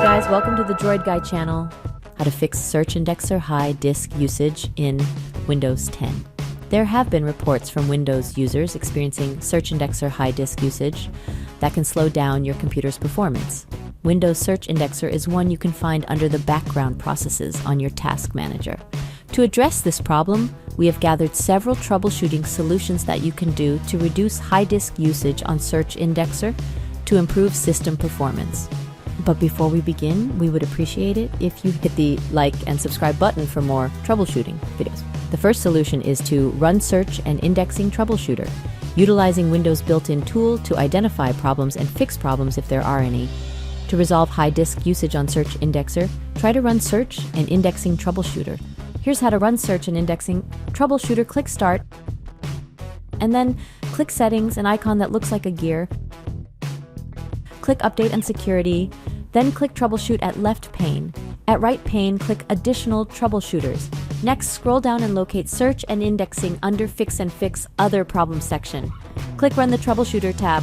guys, welcome to the Droid Guy channel. How to fix search indexer high disk usage in Windows 10. There have been reports from Windows users experiencing search indexer high disk usage that can slow down your computer's performance. Windows Search Indexer is one you can find under the background processes on your task manager. To address this problem, we have gathered several troubleshooting solutions that you can do to reduce high disk usage on Search Indexer to improve system performance. But before we begin, we would appreciate it if you hit the like and subscribe button for more troubleshooting videos. The first solution is to run Search and Indexing Troubleshooter, utilizing Windows' built-in tool to identify problems and fix problems if there are any. To resolve high disk usage on Search Indexer, try to run Search and Indexing Troubleshooter. Here's how to run Search and Indexing Troubleshooter. Click Start, and then click Settings, an icon that looks like a gear. Click Update and Security, then click Troubleshoot at left pane. At right pane, click Additional Troubleshooters. Next, scroll down and locate Search and Indexing under Fix and Fix Other Problem section. Click Run the Troubleshooter tab.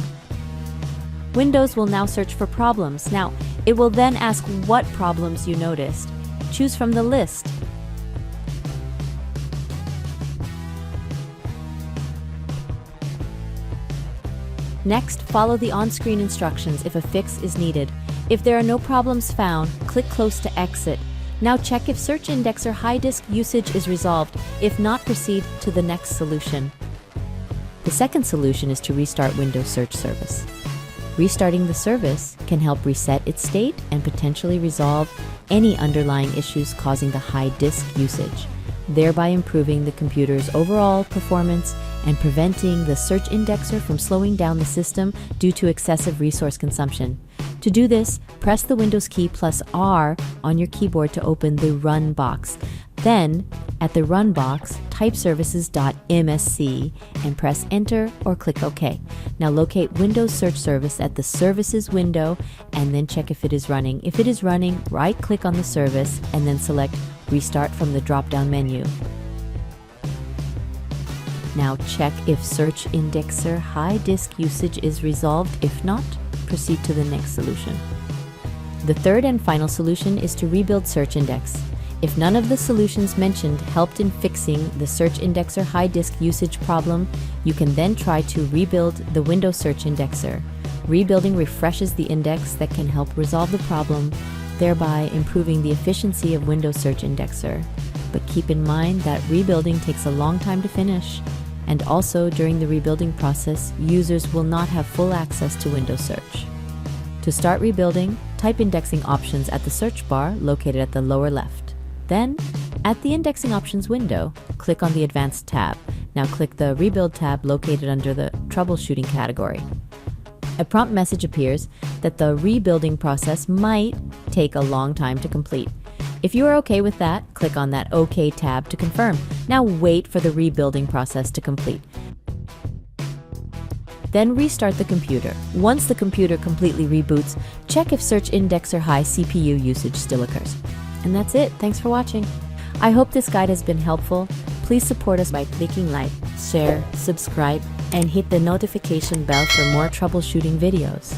Windows will now search for problems. Now, it will then ask what problems you noticed. Choose from the list. Next, follow the on-screen instructions if a fix is needed. If there are no problems found, click Close to exit. Now check if Search Indexer high disk usage is resolved. If not, proceed to the next solution. The second solution is to restart Windows Search Service. Restarting the service can help reset its state and potentially resolve any underlying issues causing the high disk usage, thereby improving the computer's overall performance and preventing the search indexer from slowing down the system due to excessive resource consumption. To do this, press the Windows key plus R on your keyboard to open the Run box. Then, at the Run box, type services.msc and press Enter or click OK. Now locate Windows Search Service at the Services window and then check if it is running. If it is running, right-click on the service and then select Restart from the drop-down menu. Now check if Search Indexer high disk usage is resolved. If not, proceed to the next solution. The third and final solution is to rebuild Search Index. If none of the solutions mentioned helped in fixing the Search Indexer high disk usage problem, you can then try to rebuild the Windows Search Indexer. Rebuilding refreshes the index that can help resolve the problem, thereby improving the efficiency of Windows Search Indexer. But keep in mind that rebuilding takes a long time to finish, and also during the rebuilding process, users will not have full access to Windows Search. To start rebuilding, type Indexing Options at the search bar located at the lower left. Then, at the Indexing Options window, click on the Advanced tab. Now click the Rebuild tab located under the Troubleshooting category. A prompt message appears that the rebuilding process might take a long time to complete. If you are okay with that, click on that OK tab to confirm. Now wait for the rebuilding process to complete. Then restart the computer. Once the computer completely reboots, check if Search Indexer high CPU usage still occurs. And that's it. Thanks for watching. I hope this guide has been helpful. Please support us by clicking like, share, subscribe, and hit the notification bell for more troubleshooting videos.